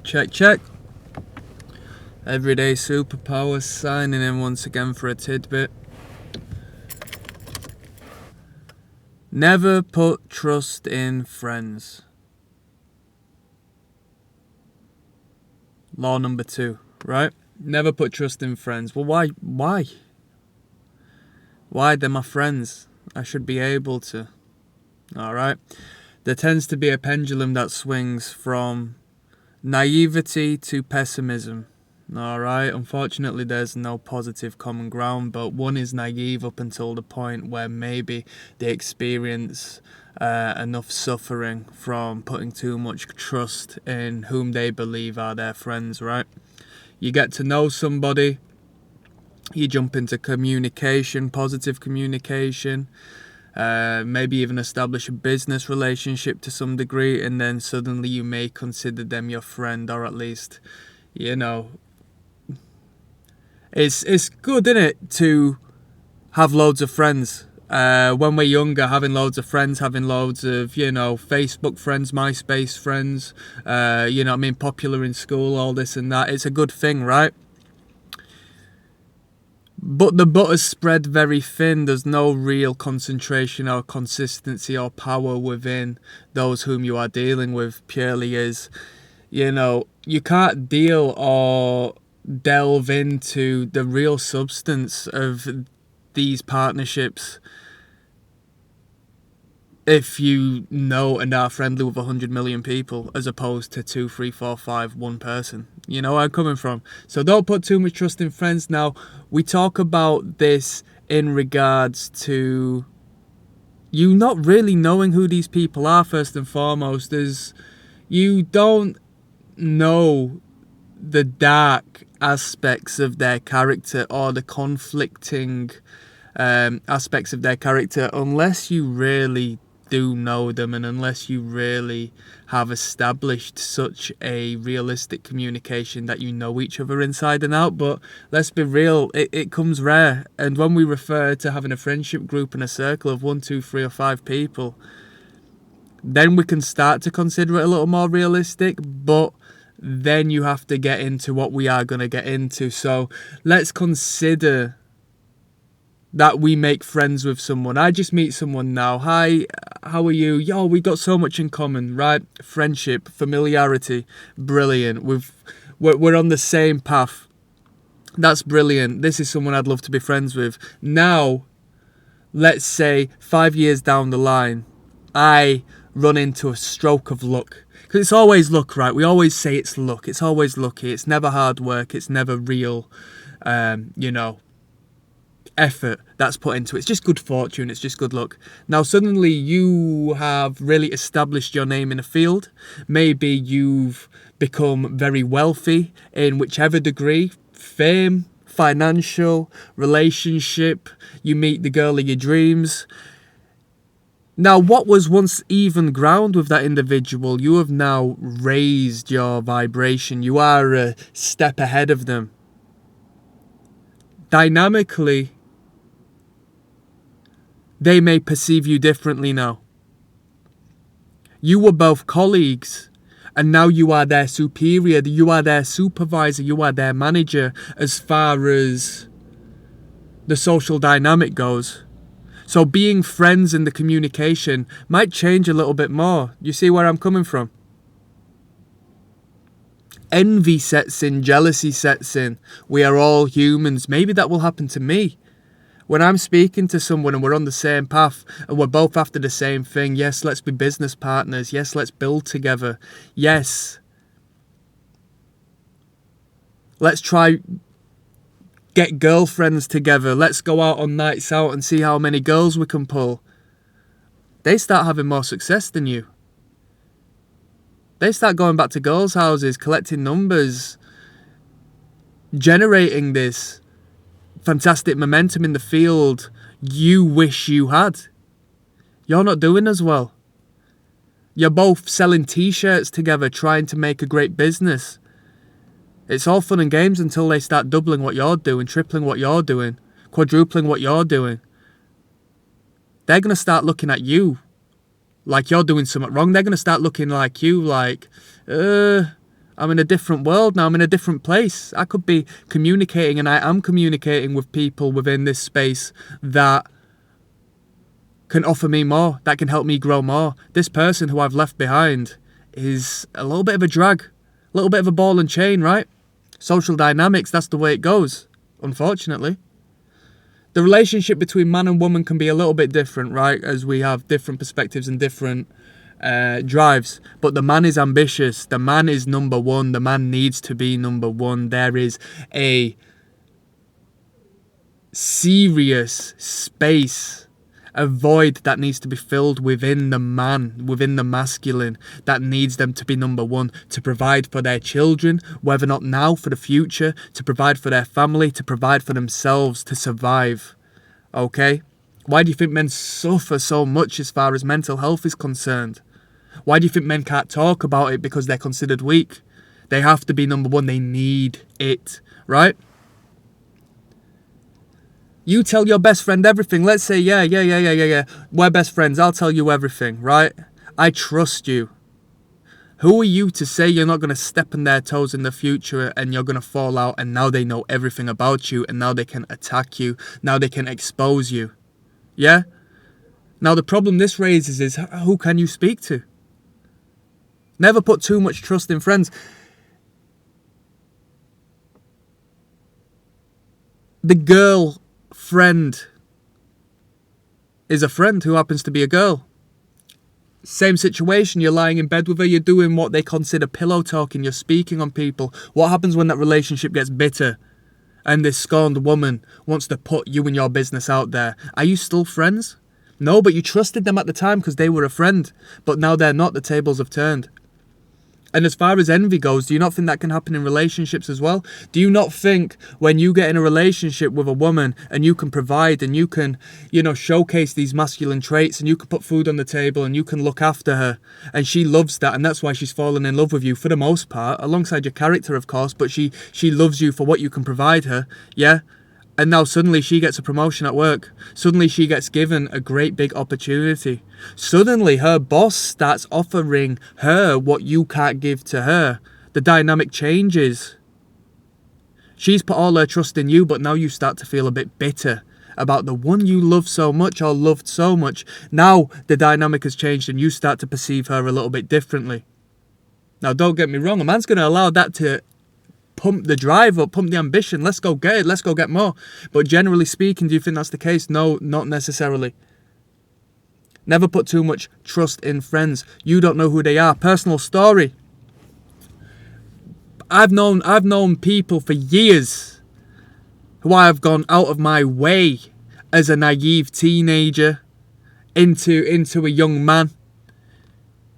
Check, check. Everyday Superpower signing in once again for a tidbit. Never put trust in friends. Law number 2, right? Never put trust in friends. Well, why? Why? They're my friends. I should be able to. Alright? There tends to be a pendulum that swings from naivety to pessimism. Alright, unfortunately there's no positive common ground, but one is naive up until the point where maybe they experience enough suffering from putting too much trust in whom they believe are their friends, right? You get to know somebody, you jump into communication, positive communication, maybe even establish a business relationship to some degree, and then suddenly you may consider them your friend, or at least, it's good, isn't it, to have loads of friends. When we're younger, having loads of friends, having loads of, Facebook friends, MySpace friends, popular in school, all this and that, it's a good thing, right? But the butter's spread very thin. There's no real concentration or consistency or power within those whom you are dealing with. Purely is, you can't deal or delve into the real substance of these partnerships if you know and are friendly with 100 million people as opposed to 2, 3, 4, 5, one person. You know where I'm coming from. So don't put too much trust in friends. Now, we talk about this in regards to you not really knowing who these people are, first and foremost. You don't know the dark aspects of their character or the conflicting aspects of their character unless you really do know them, and unless you really have established such a realistic communication that you know each other inside and out. But let's be real, it comes rare. And when we refer to having a friendship group and a circle of 1, 2, 3 or 5 people, then we can start to consider it a little more realistic. But then you have to get into what we are going to get into. So let's consider that we make friends with someone. I just meet someone now. Hi, how are you? Yo, we got so much in common, right? Friendship, familiarity, brilliant. We're on the same path. That's brilliant. This is someone I'd love to be friends with. Now, let's say 5 years down the line, I run into a stroke of luck. Because it's always luck, right? We always say it's luck. It's always lucky. It's never hard work. It's never real, effort that's put into it. It's just good fortune. It's just good luck. Now suddenly you have really established your name in a field. Maybe you've become very wealthy in whichever degree, fame, financial, relationship, you meet the girl of your dreams. Now, what was once even ground with that individual, you have now raised your vibration. You are a step ahead of them. Dynamically, they may perceive you differently now. You were both colleagues, and now you are their superior, you are their supervisor, you are their manager as far as the social dynamic goes. So being friends in the communication might change a little bit more. You see where I'm coming from? Envy sets in, jealousy sets in. We are all humans. Maybe that will happen to me. When I'm speaking to someone and we're on the same path and we're both after the same thing, yes, let's be business partners. Yes, let's build together. Yes, let's try get girlfriends together. Let's go out on nights out and see how many girls we can pull. They start having more success than you. They start going back to girls' houses, collecting numbers, generating this fantastic momentum in the field you wish you had. You're not doing as well. You're both selling t-shirts together, trying to make a great business. It's all fun and games until they start doubling what you're doing, tripling what you're doing, quadrupling what you're doing. They're going to start looking at you like you're doing something wrong. They're going to start looking like you like, I'm in a different world now. I'm in a different place. I could be communicating, and I am communicating with people within this space that can offer me more, that can help me grow more. This person who I've left behind is a little bit of a drag, a little bit of a ball and chain, right? Social dynamics, that's the way it goes, unfortunately. The relationship between man and woman can be a little bit different, right? As we have different perspectives and different drives. But the man is ambitious. The man is number one. The man needs to be number one. There is a serious space, a void that needs to be filled within the man, within the masculine, that needs them to be number one, to provide for their children, whether or not now, for the future, to provide for their family, to provide for themselves, to survive. Okay? Why do you think men suffer so much as far as mental health is concerned? Why do you think men can't talk about it? Because they're considered weak. They have to be number one. They need it, right? You tell your best friend everything. Let's say, yeah. We're best friends. I'll tell you everything, right? I trust you. Who are you to say you're not going to step on their toes in the future and you're going to fall out and now they know everything about you and now they can attack you, now they can expose you? Yeah? Now the problem this raises is, who can you speak to? Never put too much trust in friends. The girl friend is a friend who happens to be a girl. Same situation, you're lying in bed with her, you're doing what they consider pillow talking, you're speaking on people. What happens when that relationship gets bitter and this scorned woman wants to put you and your business out there? Are you still friends? No, but you trusted them at the time because they were a friend. But now they're not, the tables have turned. And as far as envy goes, do you not think that can happen in relationships as well? Do you not think when you get in a relationship with a woman and you can provide and you can, showcase these masculine traits and you can put food on the table and you can look after her and she loves that and that's why she's fallen in love with you for the most part, alongside your character, of course, but she loves you for what you can provide her, yeah? And now suddenly she gets a promotion at work. Suddenly she gets given a great big opportunity. Suddenly her boss starts offering her what you can't give to her. The dynamic changes. She's put all her trust in you, but now you start to feel a bit bitter about the one you love so much or loved so much. Now the dynamic has changed and you start to perceive her a little bit differently. Now don't get me wrong, a man's going to allow that to pump the drive up, pump the ambition. Let's go get it. Let's go get more. But generally speaking, do you think that's the case? No, not necessarily. Never put too much trust in friends. You don't know who they are. Personal story. I've known people for years who I have gone out of my way as a naive teenager into a young man,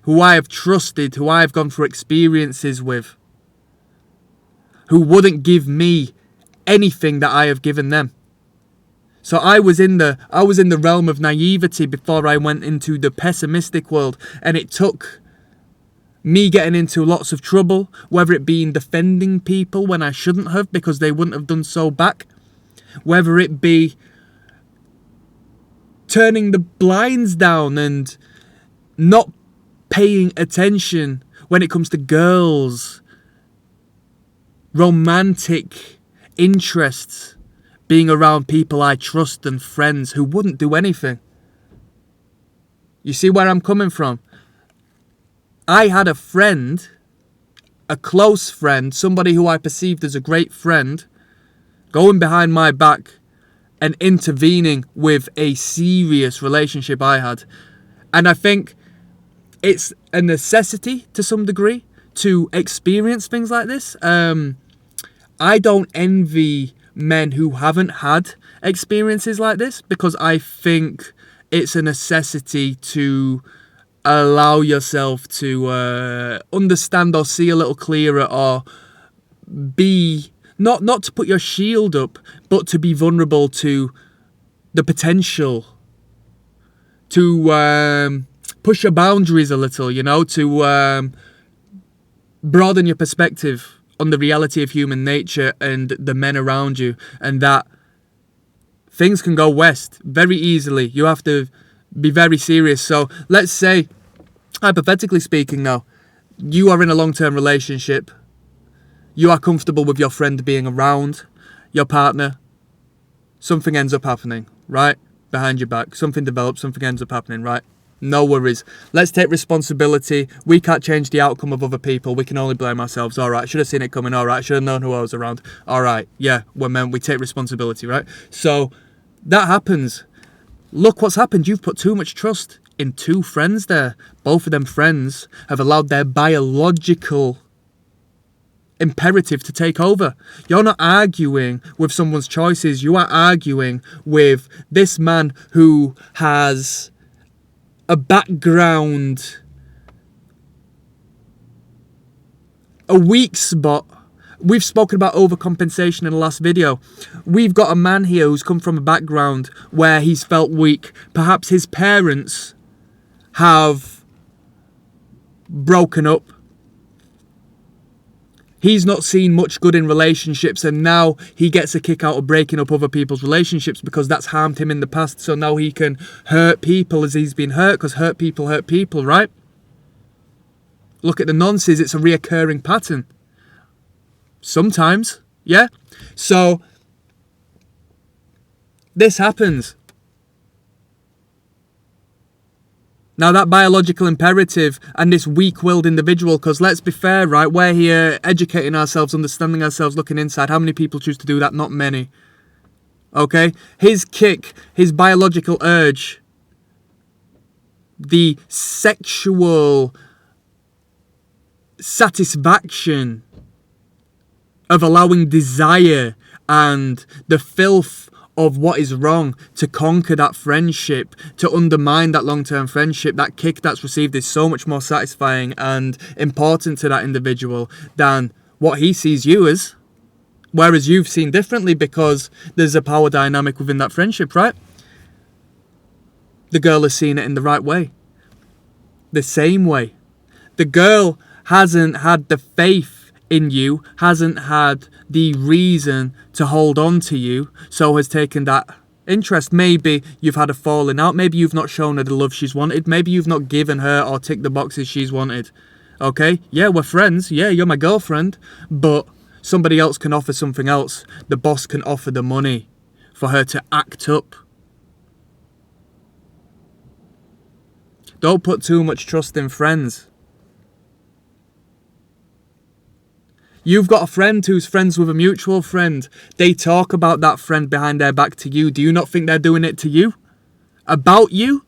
who I have trusted, who I have gone through experiences with, who wouldn't give me anything that I have given them. So I was in the realm of naivety before I went into the pessimistic world, and it took me getting into lots of trouble, whether it be in defending people when I shouldn't have because they wouldn't have done so back, whether it be turning the blinds down and not paying attention when it comes to girls, romantic interests, being around people I trust and friends who wouldn't do anything. You see where I'm coming from? I had a friend, a close friend, somebody who I perceived as a great friend, going behind my back and intervening with a serious relationship I had. And I think it's a necessity to some degree to experience things like this. I don't envy men who haven't had experiences like this, because I think it's a necessity to allow yourself to understand or see a little clearer, or be not to put your shield up, but to be vulnerable to the potential, to push your boundaries a little, to broaden your perspective on the reality of human nature and the men around you, and that things can go west very easily. You have to be very serious. So let's say, hypothetically speaking now, you are in a long-term relationship You are comfortable with your friend being around your partner. Something ends up happening, right? Behind your back. Something develops, something ends up happening, right? No worries. Let's take responsibility. We can't change the outcome of other people. We can only blame ourselves. All right, should have seen it coming. All right, should have known who I was around. All right, yeah, we're men. We take responsibility, right? So that happens. Look what's happened. You've put too much trust in two friends there. Both of them friends have allowed their biological imperative to take over. You're not arguing with someone's choices. You are arguing with this man who has a background, a weak spot. We've spoken about overcompensation in the last video. We've got a man here who's come from a background where he's felt weak. Perhaps his parents have broken up. He's not seen much good in relationships, and now he gets a kick out of breaking up other people's relationships because that's harmed him in the past. So now he can hurt people as he's been hurt, because hurt people, right? Look at the nonsense. It's a reoccurring pattern. Sometimes, yeah? So this happens. Now that biological imperative and this weak-willed individual, because let's be fair, right? We're here educating ourselves, understanding ourselves, looking inside. How many people choose to do that? Not many. Okay? His kick, his biological urge, the sexual satisfaction of allowing desire and the filth of what is wrong to conquer that friendship, to undermine that long-term friendship, that kick that's received is so much more satisfying and important to that individual than what he sees you as. Whereas you've seen differently because there's a power dynamic within that friendship, right? The girl has seen it in the right way. The same way. The girl hasn't had the faith in you, hasn't had the reason to hold on to you, so has taken that interest. Maybe you've had a falling out, maybe you've not shown her the love she's wanted, maybe you've not given her or ticked the boxes she's wanted. Okay, yeah, we're friends, yeah, you're my girlfriend, but somebody else can offer something else. The boss can offer the money for her to act up. Don't put too much trust in friends. You've got a friend who's friends with a mutual friend. They talk about that friend behind their back to you. Do you not think they're doing it to you? About you?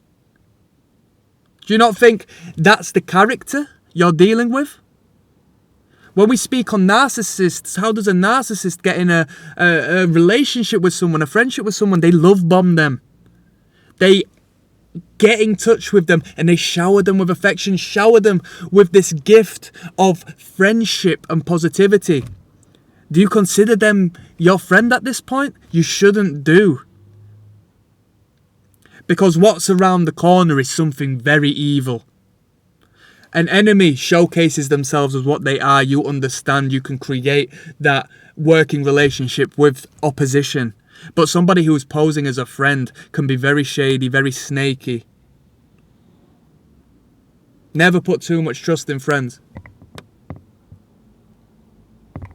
Do you not think that's the character you're dealing with? When we speak on narcissists, how does a narcissist get in a relationship with someone, a friendship with someone? They love bomb them. They get in touch with them and they shower them with affection, shower them with this gift of friendship and positivity. Do you consider them your friend at this point? You shouldn't do. Because what's around the corner is something very evil. An enemy showcases themselves as what they are. You understand, you can create that working relationship with opposition. But somebody who is posing as a friend can be very shady, very snaky. Never put too much trust in friends.